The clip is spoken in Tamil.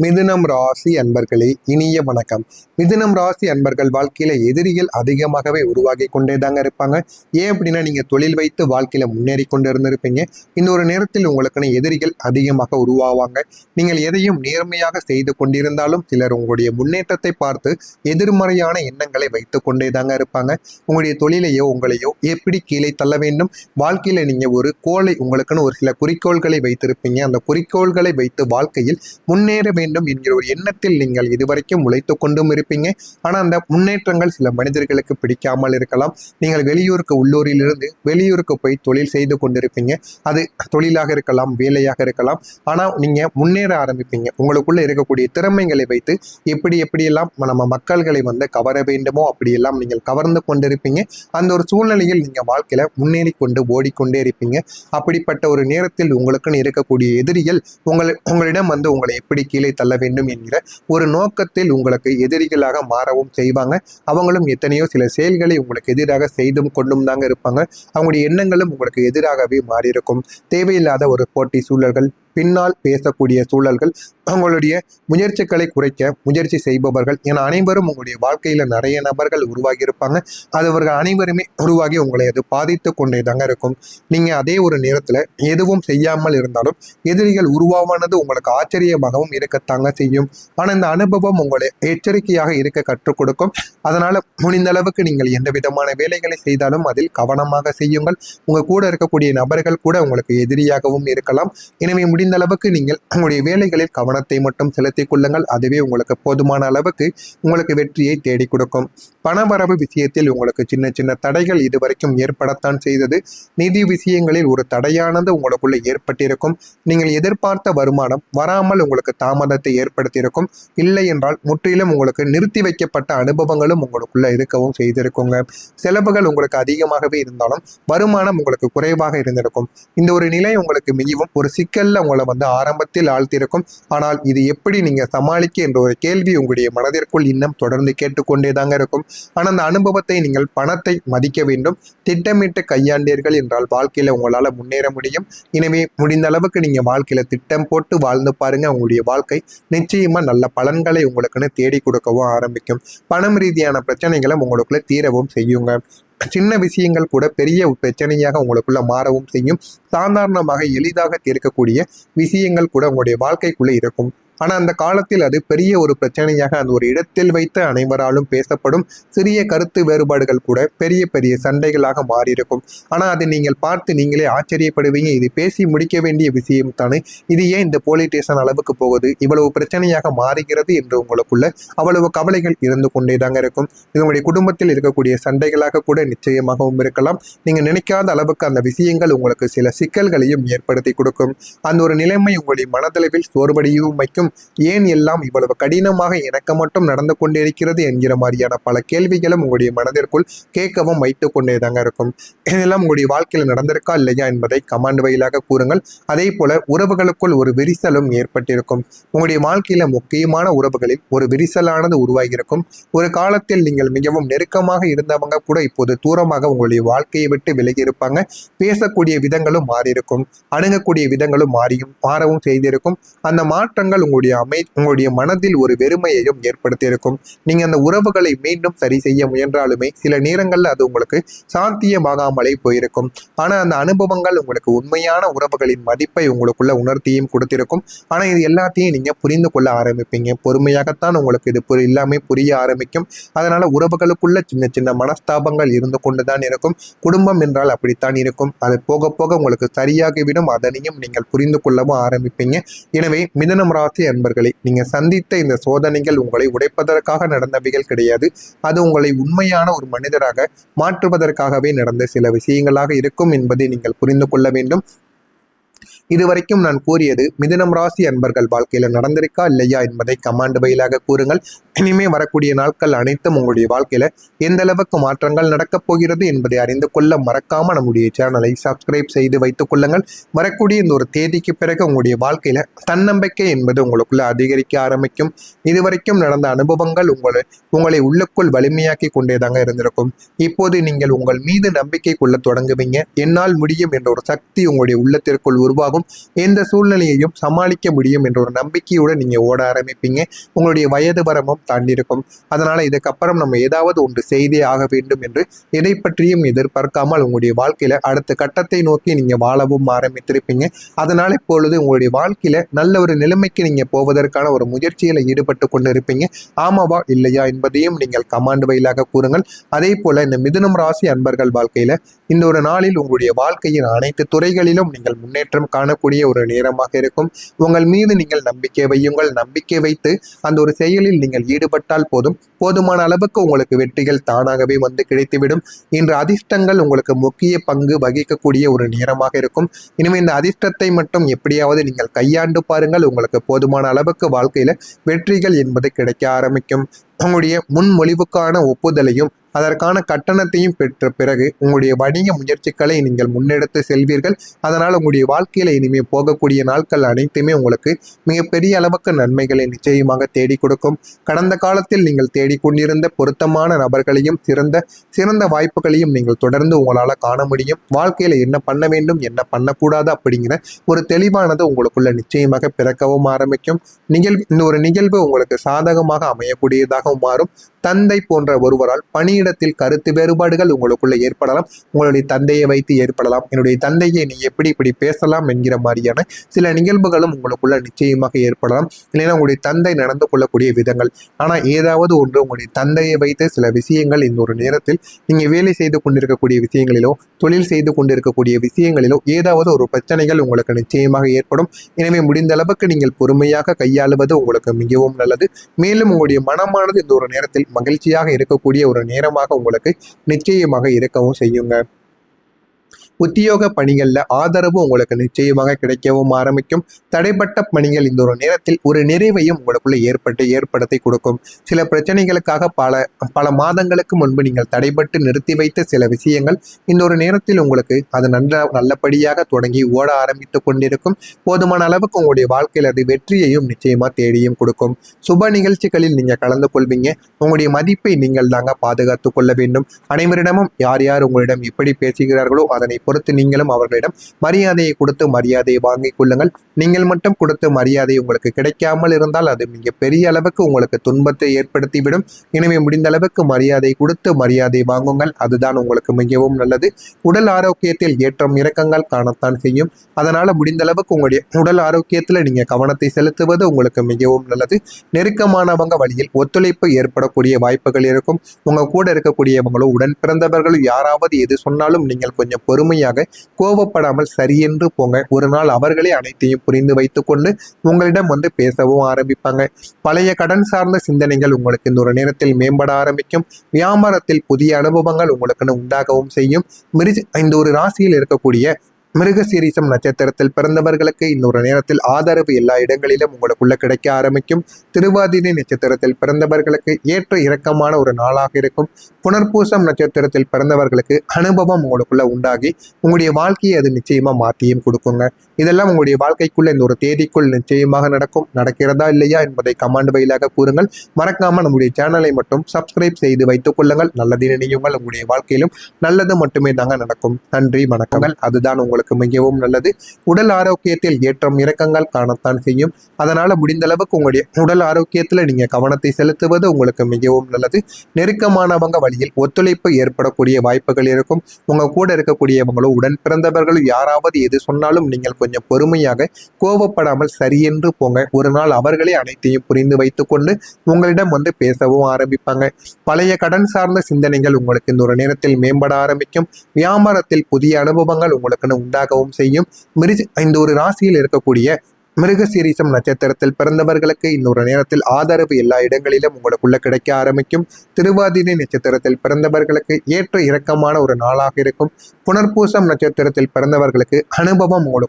மிதுனம் ராசி அன்பர்களே, இனிய வணக்கம். மிதுனம் ராசி அன்பர்கள் வாழ்க்கையில எதிரிகள் அதிகமாகவே உருவாகி கொண்டே தாங்க இருப்பாங்க. ஏன் அப்படின்னா, நீங்க தொழில் வைத்து வாழ்க்கையில முன்னேறி கொண்டு இருந்திருப்பீங்க. இந்த ஒரு நேரத்தில் உங்களுக்குன்னு எதிரிகள் அதிகமாக உருவாவாங்க. நீங்கள் எதையும் நேர்மையாக செய்து கொண்டிருந்தாலும் சிலர் உங்களுடைய முன்னேற்றத்தை பார்த்து எதிர்மறையான எண்ணங்களை வைத்து கொண்டே தாங்க இருப்பாங்க. உங்களுடைய தொழிலையோ உங்களையோ எப்படி கீழே தள்ள வேண்டும், வாழ்க்கையில நீங்க ஒரு கோலை உங்களுக்குன்னு ஒரு சில குறிக்கோள்களை வைத்திருப்பீங்க. அந்த குறிக்கோள்களை வைத்து வாழ்க்கையில் முன்னேற வேண்டும் என்கிற ஒரு எண்ணத்தில் நீங்கள் இதுவரைக்கும் உழைத்து கொண்டும் இருப்பீங்க. ஆனால் அந்த முன்னேற்றங்கள் சில மனிதர்களுக்கு பிடிக்காமல் இருக்கலாம். நீங்கள் வெளியூருக்கு உள்ளூரிலிருந்து வெளியூருக்கு போய் தொழில் செய்து கொண்டிருப்பீங்க. அது தொழிலாக இருக்கலாம், வேலையாக இருக்கலாம். ஆனால் நீங்கள் முன்னேற ஆரம்பிப்பீங்க. உங்களுக்குள்ள இருக்கக்கூடிய திறமைகளை வைத்து எப்படியெல்லாம் நம்ம மக்களை கவர வேண்டுமோ அப்படியெல்லாம் நீங்கள் கவர்ந்து கொண்டிருப்பீங்க. அந்த ஒரு சூழ்நிலையில் நீங்கள் வாழ்க்கையில முன்னேறி கொண்டு ஓடிக்கொண்டே இருப்பீங்க. அப்படிப்பட்ட ஒரு நேரத்தில் உங்களுக்குன்னு இருக்கக்கூடிய எதிரிகள் உங்களிடம் உங்களை எப்படி கீழே தள்ள வேண்டும் என்கிற ஒரு நோக்கத்தில் உங்களுக்கு எதிரிகளாக மாறவும் செய்வாங்க. அவங்களும் எத்தனையோ சில செயல்களை உங்களுக்கு எதிராக செய்தும் கொண்டும் தாங்க இருப்பாங்க. அவங்களுடைய எண்ணங்களும் உங்களுக்கு எதிராகவே மாறியிருக்கும். தேவையில்லாத ஒரு போட்டி சூழல்கள், பின்னால் பேசக்கூடிய சூழல்கள், அவங்களுடைய முயற்சிகளை குறைக்க முயற்சி செய்பவர்கள் என அனைவரும் உங்களுடைய வாழ்க்கையில நிறைய நபர்கள் உருவாகி இருப்பாங்க. அது அவர்கள் அனைவருமே உருவாகி உங்களை அது பாதித்து கொண்டே தாங்க இருக்கும். நீங்க அதே ஒரு நேரத்துல எதுவும் செய்யாமல் இருந்தாலும் எதிரிகள் உருவாவானது உங்களுக்கு ஆச்சரியமாகவும் இருக்கத்தாங்க செய்யும். ஆனா இந்த அனுபவம் உங்களை எச்சரிக்கையாக இருக்க கற்றுக் கொடுக்கும். அதனால முடிந்த அளவுக்கு நீங்கள் எந்த விதமான வேலைகளை செய்தாலும் அதில் கவனமாக செய்யுங்கள். உங்க கூட இருக்கக்கூடிய நபர்கள் கூட உங்களுக்கு எதிரியாகவும் இருக்கலாம். எனவே முடிந்த அளவுக்கு நீங்கள் உங்களுடைய வேலைகளில் கவனத்தை மட்டும் செலுத்திக் கொள்ளுங்கள். அதுவே உங்களுக்கு போதுமான அளவுக்கு உங்களுக்கு வெற்றியை தேடி கொடுக்கும். பணவரவு விஷயத்தில் உங்களுக்கு சின்ன சின்ன தடைகள் இதுவரைக்கும் ஏற்படத்தான் செய்தது. நிதி விஷயங்களில் ஒரு தடையானது உங்களுக்குள்ள ஏற்பட்டிருக்கும். நீங்கள் எதிர்பார்த்த வருமானம் வராமல் உங்களுக்கு தாமதத்தை ஏற்படுத்தியிருக்கும். இல்லை என்றால் முற்றிலும் உங்களுக்கு நிறுத்தி வைக்கப்பட்ட அனுபவங்களும் உங்களுக்குள்ள இருக்கவும் செய்திருக்குங்க. செலவுகள் உங்களுக்கு அதிகமாகவே இருந்தாலும் வருமானம் உங்களுக்கு குறைவாக இருந்திருக்கும். இந்த ஒரு நிலை உங்களுக்கு மிகவும் ஒரு சிக்கல்ல உங்களை ஆரம்பத்தில் ஆழ்த்திருக்கும். ஆனால் இது எப்படி நீங்க சமாளிக்க என்ற ஒரு கேள்வி உங்களுடைய மனதிற்குள் இன்னும் தொடர்ந்து கேட்டுக்கொண்டே தாங்க இருக்கும். ஆனால் அந்த அனுபவத்தை நீங்கள் பணத்தை மதிக்க வேண்டும். திட்டமிட்டு கையாண்டீர்கள் என்றால் வாழ்க்கையில உங்களால முன்னேற முடியும். எனவே முடிந்த அளவுக்கு நீங்க வாழ்க்கையில திட்டம் போட்டு வாழ்ந்து பாருங்க. உங்களுடைய வாழ்க்கை நிச்சயமா நல்ல பலன்களை உங்களுக்குன்னு தேடி கொடுக்கவும் ஆரம்பிக்கும். பணம் ரீதியான பிரச்சனைகளை உங்களுக்குள்ள தீரவும் செய்யுங்க. சின்ன விஷயங்கள் கூட பெரிய பிரச்சனையாக உங்களுக்குள்ள மாறவும் செய்யும். சாதாரணமாக எளிதாக தீர்க்கக்கூடிய விஷயங்கள் கூட உங்களுடைய வாழ்க்கைக்குள்ள இருக்கும். ஆனால் அந்த காலத்தில் அது பெரிய ஒரு பிரச்சனையாக அந்த ஒரு இடத்தில் வைத்து அனைவராலும் பேசப்படும். சிறிய கருத்து வேறுபாடுகள் கூட பெரிய பெரிய சண்டைகளாக மாறியிருக்கும். ஆனால் அதை நீங்கள் பார்த்து நீங்களே ஆச்சரியப்படுவீங்க. இது பேசி முடிக்க வேண்டிய விஷயம் தானே, இது ஏன் இந்த போலீஸ் ஸ்டேஷன் அளவுக்கு போகுது, இவ்வளவு பிரச்சனையாக மாறுகிறது என்று உங்களுக்குள்ள அவ்வளவு கவலைகள் இருந்து கொண்டே தாங்க இருக்கும். இது உங்களுடைய குடும்பத்தில் இருக்கக்கூடிய சண்டைகளாக கூட நிச்சயமாகவும் இருக்கலாம். நீங்கள் நினைக்காத அளவுக்கு அந்த விஷயங்கள் உங்களுக்கு சில சிக்கல்களையும் ஏற்படுத்தி கொடுக்கும். அந்த ஒரு நிலைமை உங்களுடைய மனதளவில் சோர்வடையவும் வைக்கும். ஏன் எல்லாம் இவ்வளவு கடினமாக எனக்கு மட்டும் நடந்து கொண்டிருக்கிறது என்கிற மாதிரியான பல கேள்விகளும் உங்களுடைய மனதிற்குள் கேட்கவும் வைத்துக் கொண்டே தாங்க இருக்கும். இதெல்லாம் உங்களுடைய வாழ்க்கையில் நடந்திருக்கா இல்லையா என்பதை கமெண்ட் வழியாக கூறுங்கள். அதே போல உறவுகளுக்குள் ஒரு விரிசலும் ஏற்பட்டிருக்கும். உங்களுடைய வாழ்க்கையில முக்கியமான உறவுகளில் ஒரு விரிசலானது உருவாகியிருக்கும். ஒரு காலத்தில் நீங்கள் மிகவும் நெருக்கமாக இருந்தவங்க கூட இப்போது தூரமாக உங்களுடைய வாழ்க்கையை விட்டு விலகி இருப்பாங்க. பேசக்கூடிய விதங்களும் மாறியிருக்கும். அணுகக்கூடிய விதங்களும் மாறவும் செய்திருக்கும். அந்த மாற்றங்கள் உங்களுடைய மனதில் ஒரு வெறுமையையும் ஏற்படுத்தியிருக்கும். நீங்க அந்த உறவுகளை மீண்டும் சரி செய்ய முயன்றாலுமே சில நேரங்கள்ல அது உங்களுக்கு சாத்தியமாகாமலே போயிருக்கும். ஆனா அந்த அனுபவங்கள் உங்களுக்கு உண்மையான உறவுகளின் மதிப்பை உங்களுக்குள்ள உணர்த்தியும் கொடுத்திருக்கும். ஆனா இது எல்லாத்தையும் நீங்க புரிந்து கொள்ள ஆரம்பிப்பீங்க. பொறுமையாகத்தான் உங்களுக்கு இது எல்லாமே புரிய ஆரம்பிக்கும். அதனால உறவுகளுக்குள்ள சின்ன சின்ன மனஸ்தாபங்கள் இருந்து கொண்டுதான் இருக்கும். குடும்பம் என்றால் அப்படித்தான் இருக்கும். அது போக போக உங்களுக்கு சரியாகிவிடும். அதனையும் நீங்கள் புரிந்து கொள்ளவும் ஆரம்பிப்பீங்க. எனவே மிதுனம் ராசி அன்பர்களே, நீங்க சந்தித்த இந்த சோதனைகள் உங்களை உடைப்பதற்காக நடந்தவைகள் கிடையாது. அது உங்களை உண்மையான ஒரு மனிதராக மாற்றுவதற்காகவே நடந்த சில விஷயங்களாக இருக்கும் என்பதை நீங்கள் புரிந்து கொள்ள வேண்டும். இதுவரைக்கும் நான் கூறியது மிதுனம் ராசி அன்பர்கள் வாழ்க்கையில நடந்திருக்கா இல்லையா என்பதை கமாண்ட் வழியாக கூறுங்கள். இனிமே வரக்கூடிய நாட்கள் அனைத்தும் உங்களுடைய வாழ்க்கையில எந்த அளவுக்கு மாற்றங்கள் நடக்கப் போகிறது என்பதை அறிந்து கொள்ள மறக்காம நம்முடைய சேனலை சப்ஸ்கிரைப் செய்து வைத்துக் கொள்ளுங்கள். வரக்கூடிய இந்த ஒரு தேதிக்கு பிறகு உங்களுடைய வாழ்க்கையில தன்னம்பிக்கை என்பது உங்களுக்குள்ள அதிகரிக்க ஆரம்பிக்கும். இதுவரைக்கும் நடந்த அனுபவங்கள் உங்களை உள்ளுக்குள் வலிமையாக்கி கொண்டேதாங்க இருந்திருக்கும். இப்போது நீங்கள் உங்கள் மீது நம்பிக்கை கொள்ள தொடங்குவீங்க. என்னால் முடியும் என்ற ஒரு சக்தி உங்களுடைய உள்ளத்திற்குள் உருவாகும். உண்டாகும். எந்த சூழ்நிலையையும் சமாளிக்க முடியும் என்ற ஒரு நம்பிக்கையோடு நீங்க ஓட ஆரம்பிப்பீங்க. உங்களுடைய வயது வரமும் தாண்டியிருக்கும். அதனால இதுக்கப்புறம் நம்ம ஏதாவது ஒன்று செய்தே ஆக வேண்டும் என்று எதை பற்றியும் எதிர்பார்க்காமல் உங்களுடைய வாழ்க்கையில அடுத்த கட்டத்தை நோக்கி நீங்க வாழவும் ஆரம்பித்திருப்பீங்க. அதனால இப்பொழுது உங்களுடைய வாழ்க்கையில நல்ல ஒரு நிலைமைக்கு நீங்க போவதற்கான ஒரு முயற்சியில ஈடுபட்டு கொண்டு இருப்பீங்க. ஆமாவா இல்லையா என்பதையும் நீங்கள் கமாண்ட் வாயிலாக கூறுங்கள். அதே போல இந்த மிதுனம் ராசி அன்பர்கள் வாழ்க்கையில இந்த ஒரு நாளில் உங்களுடைய வாழ்க்கையின் அனைத்து துறைகளிலும் நீங்கள் முன்னேற்றம் காணக்கூடிய ஒரு நேரமாக இருக்கும். உங்கள் மீது நீங்கள் நம்பிக்கை வையுங்கள். நம்பிக்கை வைத்து அந்த ஒரு செயலில் நீங்கள் ஈடுபட்டால் போதும், போதுமான அளவுக்கு உங்களுக்கு வெற்றிகள் தானாகவே வந்து கிடைத்துவிடும். இன்று அதிர்ஷ்டங்கள் உங்களுக்கு முக்கிய பங்கு வகிக்கக்கூடிய ஒரு நேரமாக இருக்கும். இனிமே இந்த அதிர்ஷ்டத்தை மட்டும் எப்படியாவது நீங்கள் கையாண்டு பாருங்கள். உங்களுக்கு போதுமான அளவுக்கு வாழ்க்கையில வெற்றிகள் என்பது கிடைக்க ஆரம்பிக்கும். உங்களுடைய முன்மொழிவுக்கான ஒப்புதலையும் அதற்கான கட்டணத்தையும் பெற்ற பிறகு உங்களுடைய வணிக முயற்சிகளை நீங்கள் முன்னெடுத்து செல்வீர்கள். அதனால் உங்களுடைய வாழ்க்கையில இனிமே போகக்கூடிய நாட்கள் அனைத்துமே உங்களுக்கு மிகப்பெரிய அளவுக்கு நன்மைகளை நிச்சயமாக தேடி கொடுக்கும். கடந்த காலத்தில் நீங்கள் தேடிக்கொண்டிருந்த பொருத்தமான நபர்களையும் சிறந்த வாய்ப்புகளையும் நீங்கள் தொடர்ந்து உங்களால் காண முடியும். வாழ்க்கையில என்ன பண்ண வேண்டும் என்ன பண்ணக்கூடாது அப்படிங்கிற ஒரு தெளிவானது உங்களுக்குள்ள நிச்சயமாக பிறக்கவும் ஆரம்பிக்கும். இந்த ஒரு நிகழ்வு உங்களுக்கு சாதகமாக அமையக்கூடியதாக மாறும். தந்தை போன்ற ஒருவரால் பணியிடத்தில் கருத்து வேறுபாடுகள் உங்களுக்குள்ள ஏற்படலாம். உங்களுடைய தந்தையை வைத்து ஏற்படலாம். என்னுடைய தந்தையை நீ எப்படி இப்படி பேசலாம் என்கிற மாதிரியான சில நிகழ்வுகளும் உங்களுக்குள்ள நிச்சயமாக ஏற்படலாம். இல்லைன்னா உங்களுடைய தந்தை நடந்து கொள்ளக்கூடிய விதங்கள். ஆனால் ஏதாவது ஒன்று உங்களுடைய தந்தையை வைத்து சில விஷயங்கள் இந்த ஒரு நேரத்தில் நீங்க வேலை செய்து கொண்டிருக்கக்கூடிய விஷயங்களிலோ தொழில் செய்து கொண்டிருக்கக்கூடிய விஷயங்களிலோ ஏதாவது ஒரு பிரச்சனைகள் உங்களுக்கு நிச்சயமாக ஏற்படும். எனவே முடிந்த அளவுக்கு நீங்கள் பொறுமையாக கையாளுவது உங்களுக்கு மிகவும் நல்லது. மேலும் உங்களுடைய மனமானது இந்த ஒரு நேரத்தில் மகிழ்ச்சியாக இருக்கக்கூடிய ஒரு நேரமாக உங்களுக்கு நிச்சயமாக இருக்கவும் செய்யுங்க. உத்தியோக பணிகளில் ஆதரவு உங்களுக்கு நிச்சயமாக கிடைக்கவும் ஆரம்பிக்கும். தடைப்பட்ட பணிகள் இந்த ஒரு நேரத்தில் ஒரு நிறைவையும் உங்களுக்குள்ள ஏற்படுத்தி கொடுக்கும். சில பிரச்சனைகளுக்காக பல மாதங்களுக்கு முன்பு நீங்கள் தடைப்பட்டு நிறுத்தி வைத்த சில விஷயங்கள் இந்த ஒரு நேரத்தில் உங்களுக்கு அது நல்லபடியாக தொடங்கி ஓட ஆரம்பித்து கொண்டிருக்கும். போதுமான அளவுக்கு உங்களுடைய வாழ்க்கையில் அது வெற்றியையும் நிச்சயமா தேடியும் கொடுக்கும். சுப நிகழ்ச்சிகளில் நீங்க கலந்து கொள்வீங்க. உங்களுடைய மதிப்பை நீங்கள் தாங்க பாதுகாத்து கொள்ள வேண்டும். அனைவரிடமும் யார் யார் உங்களிடம் எப்படி பேசுகிறார்களோ அதனை பொறுத்து நீங்களும் அவர்களிடம் மரியாதையை கொடுத்து மரியாதையை வாங்கிக் கொள்ளுங்கள். நீங்கள் மட்டும் கொடுத்து மரியாதை உங்களுக்கு கிடைக்காமல் இருந்தால் அது மிக பெரிய அளவுக்கு உங்களுக்கு துன்பத்தை ஏற்படுத்திவிடும். எனவே முடிந்த அளவுக்கு மரியாதை கொடுத்து மரியாதை வாங்குங்கள். அதுதான் உங்களுக்கு மிகவும் நல்லது. உடல் ஆரோக்கியத்தில் ஏற்றம் இறக்கங்கள் காணத்தான் செய்யும். அதனால முடிந்த அளவுக்கு உங்களுடைய உடல் ஆரோக்கியத்தில் நீங்க கவனத்தை செலுத்துவது உங்களுக்கு மிகவும் நல்லது. நெருக்கமானவங்க வழியில் ஒத்துழைப்பு ஏற்படக்கூடிய வாய்ப்புகள் இருக்கும். உங்க கூட இருக்கக்கூடியவங்களோ உடன் பிறந்தவர்களோ யாராவது எது சொன்னாலும் நீங்கள் கொஞ்சம் பொறுமையாக கோபப்படாமல் சரியென்று போங்க. ஒரு நாள் அவர்களே அனைத்தையும் புரிந்து வைத்துக் கொண்டு உங்களிடம் வந்து பேசவும் ஆரம்பிப்பாங்க. பழைய கடன் சார்ந்த சிந்தனைகள் உங்களுக்கு இந்த ஒரு நேரத்தில் மேம்பட ஆரம்பிக்கும். வியாபாரத்தில் புதிய அனுபவங்கள் உங்களுக்கு உண்டாகவும் செய்யும். இந்த ஒரு ராசியில் இருக்கக்கூடிய மிருகசீரிசம் நட்சத்திரத்தில் பிறந்தவர்களுக்கு இன்னொரு நேரத்தில் ஆதரவு எல்லா இடங்களிலும் உங்களுக்குள்ள கிடைக்க ஆரம்பிக்கும். திருவாதிரை நட்சத்திரத்தில் பிறந்தவர்களுக்கு ஏற்ற இறக்கமான ஒரு நாளாக இருக்கும். புனர்பூசம் நட்சத்திரத்தில் பிறந்தவர்களுக்கு அனுபவம் உங்களுக்குள்ள உண்டாகி உங்களுடைய வாழ்க்கையை அது நிச்சயமா மாற்றியும் கொடுக்குங்க. இதெல்லாம் உங்களுடைய வாழ்க்கைக்குள்ள இந்த ஒரு தேதிக்குள் நிச்சயமாக நடக்கிறதா இல்லையா என்பதை கமெண்ட் வாயிலாக கூறுங்கள். மறக்காம நம்முடைய சேனலை மட்டும் சப்ஸ்கிரைப் செய்து வைத்துக் கொள்ளுங்கள். நல்லது நினையுங்கள். உங்களுடைய வாழ்க்கையிலும் நல்லது மட்டுமே தாங்க நடக்கும். நன்றி, வணக்கங்கள். அதுதான் உங்களுக்கு மிகவும் நல்லது. உடல் ஆரோக்கியத்தில் ஏற்றம் இறக்கங்கள் காணத்தான் செய்யும். அதனால முடிந்த அளவுக்கு உங்களுடைய உடல் ஆரோக்கியத்துல நீங்க கவனத்தை செலுத்துவது உங்களுக்கு மிகவும் நல்லது. நெருக்கமானவங்க வழியில் ஒத்துழைப்பு ஏற்படக்கூடிய வாய்ப்புகள் இருக்கும். உங்க கூட இருக்கக்கூடியவங்களோ உடன் பிறந்தவர்களோ யாராவது எது சொன்னாலும் நீங்கள் கொஞ்சம் பொறுமையாக கோபப்படாமல் சரியென்று போங்க. ஒரு நாள் அவர்களே அனைத்தையும் புரிந்து வைத்துக் கொண்டு உங்களிடம் வந்து பேசவும் ஆரம்பிப்பாங்க. பழைய கடன் சார்ந்த சிந்தனைகள் உங்களுக்கு இந்த ஒரு நேரத்தில் மேம்பட ஆரம்பிக்கும். வியாபாரத்தில் புதிய அனுபவங்கள் உங்களுக்கு உண்டாகவும் செய்யும். இந்த ஒரு ராசியில் இருக்கக்கூடிய மிருகசீரிசம் நட்சத்திரத்தில் பிறந்தவர்களுக்கு இன்னொரு நேரத்தில் ஆதரவு எல்லா இடங்களிலும் உங்களுக்குள்ள கிடைக்க ஆரம்பிக்கும். திருவாதிரை நட்சத்திரத்தில் பிறந்தவர்களுக்கு ஏற்ற இறக்கமான ஒரு நாளாக இருக்கும். புனர்பூசம் நட்சத்திரத்தில் பிறந்தவர்களுக்கு அனுபவம் உங்களுக்கு